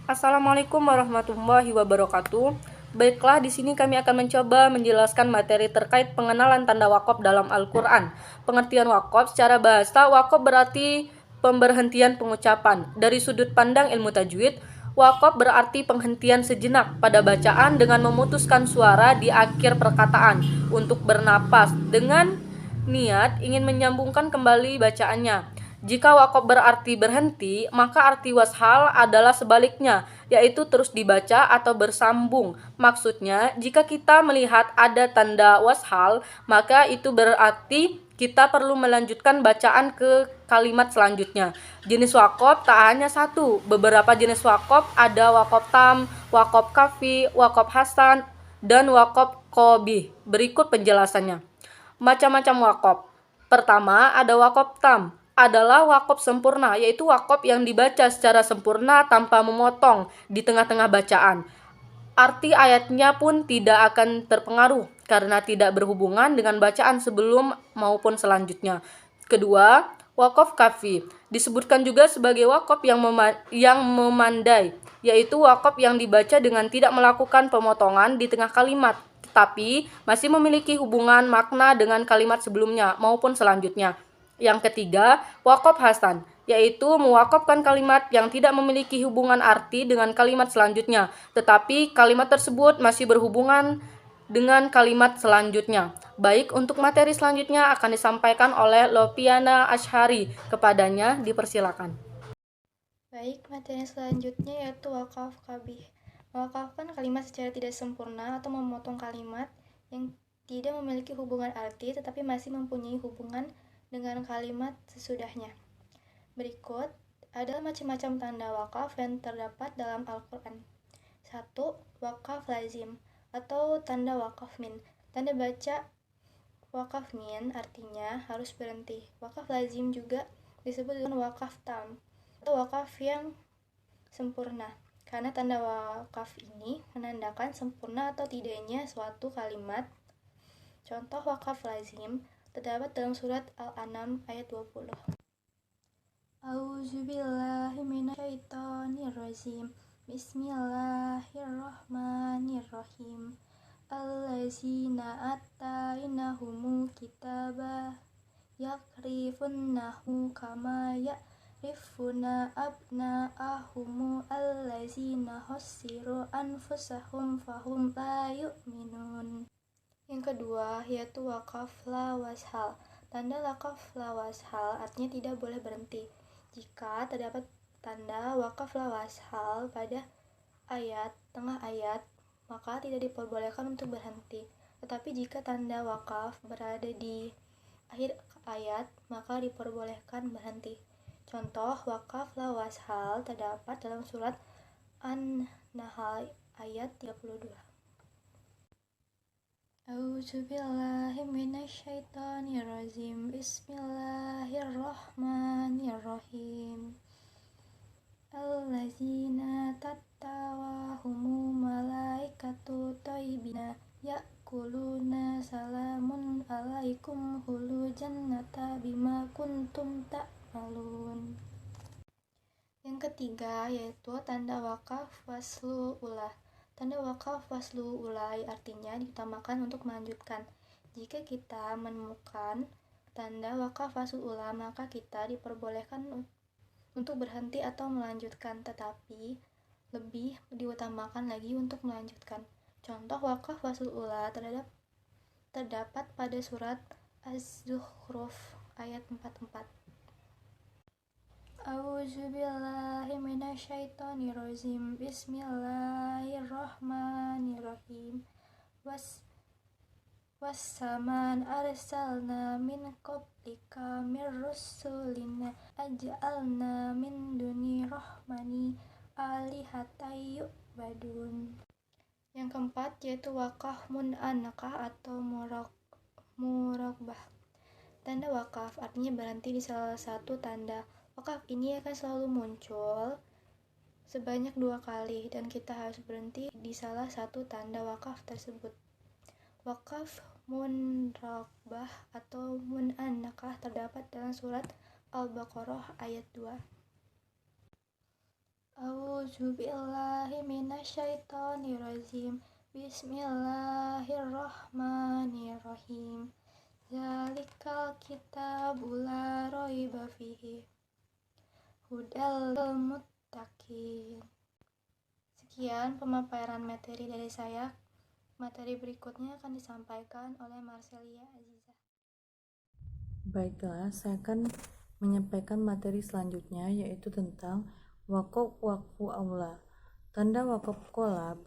Assalamualaikum warahmatullahi wabarakatuh. Baiklah, di sini kami akan mencoba menjelaskan materi terkait pengenalan tanda wakaf dalam Al-Quran. Pengertian wakaf secara bahasa, wakaf berarti pemberhentian pengucapan. Dari sudut pandang ilmu tajwid, wakaf berarti penghentian sejenak pada bacaan dengan memutuskan suara di akhir perkataan untuk bernapas dengan niat ingin menyambungkan kembali bacaannya. Jika wakaf berarti berhenti, maka arti washal adalah sebaliknya, yaitu terus dibaca atau bersambung. Maksudnya, jika kita melihat ada tanda washal, maka itu berarti kita perlu melanjutkan bacaan ke kalimat selanjutnya. Jenis wakaf tak hanya satu, beberapa jenis wakaf ada wakaf tam, wakaf kafi, wakaf hasan, dan wakaf qobih. Berikut penjelasannya. Macam-macam wakaf. Pertama, ada wakaf tam, adalah wakaf sempurna, yaitu wakaf yang dibaca secara sempurna tanpa memotong di tengah-tengah bacaan. Arti ayatnya pun tidak akan terpengaruh karena tidak berhubungan dengan bacaan sebelum maupun selanjutnya. Kedua, wakaf kafi disebutkan juga sebagai wakaf yang memandai, yaitu wakaf yang dibaca dengan tidak melakukan pemotongan di tengah kalimat, tetapi masih memiliki hubungan makna dengan kalimat sebelumnya maupun selanjutnya. Yang ketiga, wakaf hasan, yaitu mewakafkan kalimat yang tidak memiliki hubungan arti dengan kalimat selanjutnya, tetapi kalimat tersebut masih berhubungan dengan kalimat selanjutnya. Baik, untuk materi selanjutnya akan disampaikan oleh Lopiana Ashari. Kepadanya dipersilakan. Baik, materi selanjutnya yaitu wakaf kabih. Mewakafkan kalimat secara tidak sempurna atau memotong kalimat yang tidak memiliki hubungan arti tetapi masih mempunyai hubungan dengan kalimat sesudahnya. Berikut adalah macam-macam tanda wakaf yang terdapat dalam Al-Quran. 1. Wakaf lazim atau tanda wakaf min. Tanda baca wakaf min artinya harus berhenti. Wakaf lazim juga disebut dengan wakaf tam atau wakaf yang sempurna, karena tanda wakaf ini menandakan sempurna atau tidaknya suatu kalimat. Contoh wakaf lazim terdapat dalam surat Al-An'am ayat 20. A'udzubillahi minasyaitonirrajim. Bismillahirrahmanirrahim. Allazina atainahumul kitaba yakrifunnahu kama ya'rifuna abna'ahumu allazina khassiru anfusahum fahum la yu'minun. Yang kedua yaitu wakaf la washal. Tanda wakaf la washal artinya tidak boleh berhenti. Jika terdapat tanda wakaf la washal pada ayat, tengah ayat, maka tidak diperbolehkan untuk berhenti. Tetapi jika tanda wakaf berada di akhir ayat, maka diperbolehkan berhenti. Contoh wakaf la washal terdapat dalam surat An-Nahl ayat 32. A'udzubillahi minasyaitonirrajim. Bismillahirrahmanirrahim. Allazina tattawahumu malaikatu thayyibina ya'kuluna salamun alaikum hulu jannata bima kuntum ta'malun. Yang ketiga yaitu tanda wakaf waslu ulah. Tanda wakaf waslu ulai artinya diutamakan untuk melanjutkan. Jika kita menemukan tanda wakaf waslu ulah, maka kita diperbolehkan untuk berhenti atau melanjutkan, tetapi lebih diutamakan lagi untuk melanjutkan. Contoh wakaf waslu ulah terdapat pada surat Az-Zukhruf ayat 44. A'udzubillahi minasyaitonirrajim. Bismillahirrahmanirrahim. Wassaman arsalna min qablika mir rusulina aj'alna min duni rahmani alihatai yu'badun. Yang keempat yaitu wakaf mun'anakah atau muraqbah. Tanda wakaf artinya berhenti di salah satu tanda. Wakaf ini akan selalu muncul sebanyak 2 kali dan kita harus berhenti di salah satu tanda wakaf tersebut. Wakaf munraqbah atau mun'anakah terdapat dalam surat Al-Baqarah ayat 2. A'udzu billahi minasyaitonirrajim. Bismillahirrahmanirrahim. Zalikal kitabu la raiba fihi hudal lil muttaqin. Sekian pemaparan materi dari saya. Materi berikutnya akan disampaikan oleh Marcelia Aziza. Baiklah, saya akan menyampaikan materi selanjutnya, yaitu tentang wakaf wakfu aula. Tanda wakaf kola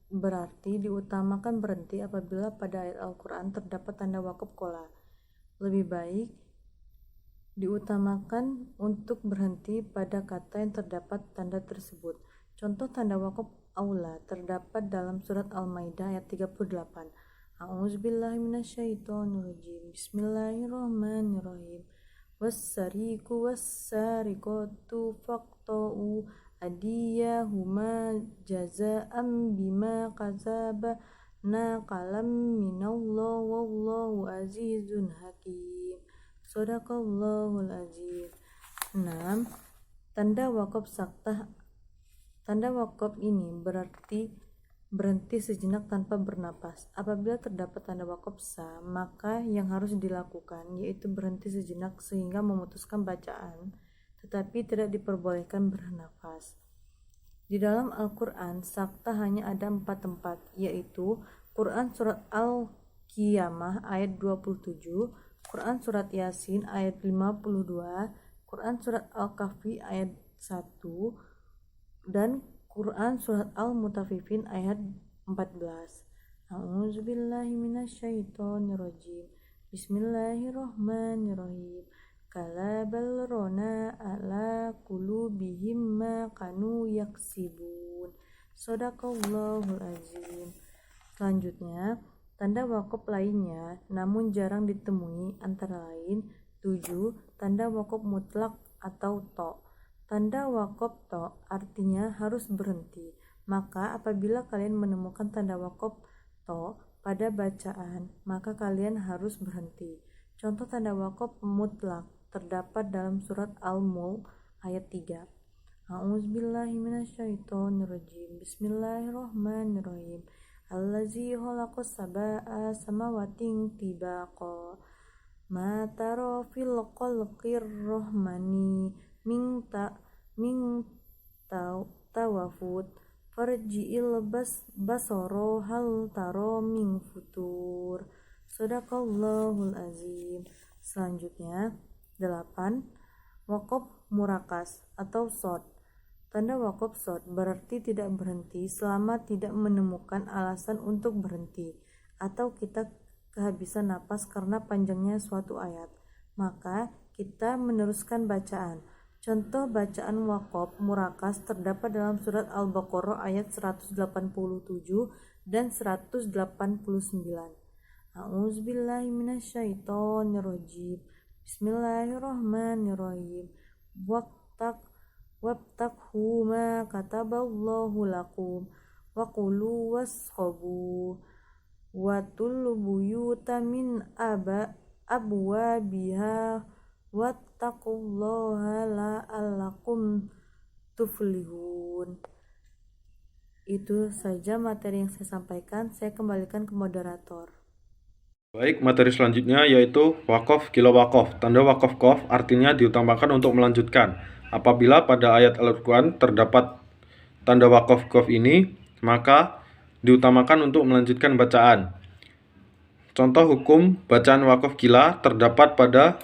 berarti diutamakan berhenti apabila pada ayat Al-Quran terdapat tanda wakaf kola. Lebih baik diutamakan untuk berhenti pada kata yang terdapat tanda tersebut. Contoh tanda wakaf aula terdapat dalam surat Al-Maidah ayat 38. A'udzubillahi minasyaitonirrajim. Bismillahirrahmanirrahim. Wassariqu wassariqatu faqta'u adiyahuma jaza'an bima kasaba naqalam minallah wallahu azizun hakim. Shadaqallahul azim. 6. Tanda wakaf saktah. Tanda wakaf ini berhenti sejenak tanpa bernapas. Apabila terdapat tanda wakaf sa, maka yang harus dilakukan yaitu berhenti sejenak sehingga memutuskan bacaan, tetapi tidak diperbolehkan bernafas. Di dalam Al-Quran, sakta hanya ada 4 tempat, yaitu Quran Surat Al-Qiyamah ayat 27, Quran Surat Yasin ayat 52, Quran Surat Al-Kahfi ayat 1, dan Quran Surat Al-Mutaffifin ayat 14. A'udzubillahi minasyaitonirrajim. Bismillahirrahmanirrahim. Kala bal rona ala qulubihim ma kanu yaksibun. Shadaqallahul azim. Selanjutnya, tanda wakaf lainnya namun jarang ditemui antara lain 7. Tanda wakaf mutlak atau to. Tanda wakaf to artinya harus berhenti. Maka apabila kalian menemukan tanda wakaf to pada bacaan, maka kalian harus berhenti. Contoh tanda wakaf mutlak terdapat dalam surat Al-Mulk ayat 3. A'udzubillahi minasyaitonirrajim. Bismillahirrahmanirrahim. Allazi khalaqas sab'a samawatin tibaqa. Ma tara fil khalqir rahmani min tawafut farji'il basoro hal taro min futur. Shadaqallahul azim. Selanjutnya 8. Wakaf murakas atau short. Tanda wakaf short berarti tidak berhenti selama tidak menemukan alasan untuk berhenti, atau kita kehabisan napas karena panjangnya suatu ayat, maka kita meneruskan bacaan. Contoh bacaan wakaf murakas terdapat dalam surat Al-Baqarah ayat 187 dan 189. A'udzubillahi minasyaitonirrajim. Bismillahirrahmanirrahim. Wabtaqhu ma kataballahu lakum wa qulu wasqabu watul buyuta min abwabiha wattaqullaha la'allakum tuflihun. Itu saja materi yang saya sampaikan. Saya kembalikan ke moderator. Baik, materi selanjutnya yaitu wakaf kila wakaf. Tanda wakaf kof artinya diutamakan untuk melanjutkan. Apabila pada ayat Al-Quran terdapat tanda wakaf kof ini, maka diutamakan untuk melanjutkan bacaan. Contoh hukum bacaan wakaf kila terdapat pada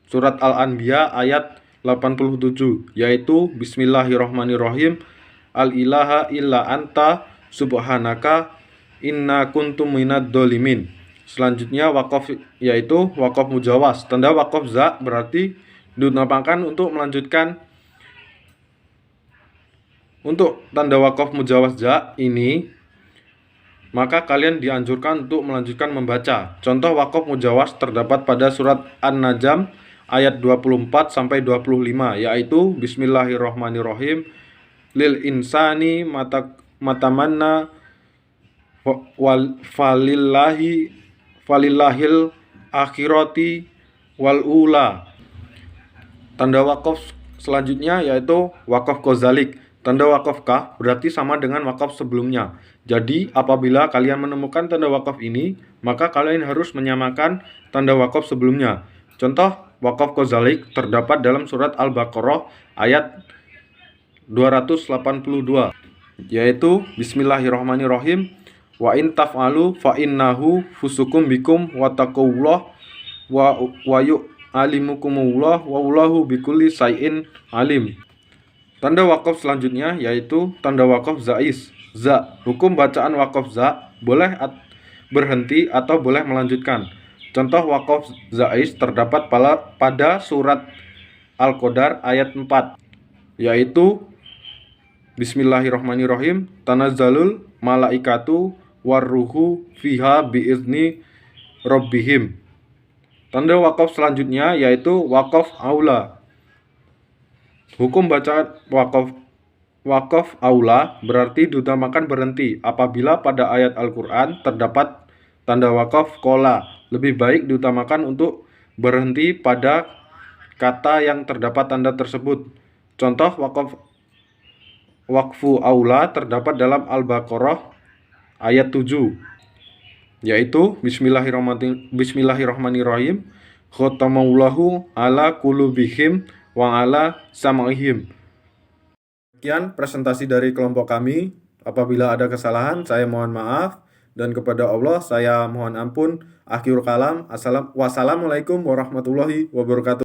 surat Al-Anbiya ayat 87, yaitu Bismillahirrahmanirrahim. Al-ilaha illa anta subhanaka inna kuntum minad dolimin. Selanjutnya wakaf yaitu wakaf mujawas. Tanda wakaf za berarti diutamakan untuk melanjutkan. Untuk tanda wakaf mujawas za ini, maka kalian dianjurkan untuk melanjutkan membaca. Contoh wakaf mujawas terdapat pada surat An-Najm ayat 24 sampai 25, yaitu Bismillahirrahmanirrahim. Lil insani matamanna falillahil akhirati wal ula. Tanda wakaf selanjutnya yaitu wakaf kozalik. Tanda wakaf kaf berarti sama dengan wakaf sebelumnya. Jadi, apabila kalian menemukan tanda wakaf ini, maka kalian harus menyamakan tanda wakaf sebelumnya. Contoh, wakaf kozalik terdapat dalam surat Al-Baqarah ayat 282, yaitu Bismillahirrahmanirrahim, wa in taf'alu fa innahu fusukum bikum wa taqullah wa yu'alimukumullah wallahu bikulli syai'in alim. Tanda wakaf selanjutnya yaitu tanda wakaf zais. Za, hukum bacaan wakaf za, boleh berhenti atau boleh melanjutkan. Contoh wakaf zais terdapat pada surat Al-Qadar ayat 4, yaitu Bismillahirrahmanirrahim, tanazzalul malaikatu warruhu fiha biizni rabbihim. Tanda wakaf selanjutnya yaitu wakaf aula. Hukum bacaan wakaf aula berarti diutamakan berhenti apabila pada ayat Al-Quran terdapat tanda wakaf kola. Lebih baik diutamakan untuk berhenti pada kata yang terdapat tanda tersebut. Contoh wakfu aula terdapat dalam Al-Baqarah ayat 7, yaitu Bismillahirrahmanirrahim, khotamullahu ala qulubihim wa ala sam'ihim. Sekian presentasi dari kelompok kami. Apabila ada kesalahan, saya mohon maaf, dan kepada Allah saya mohon ampun. Akhirul kalam. Wassalamualaikum warahmatullahi wabarakatuh.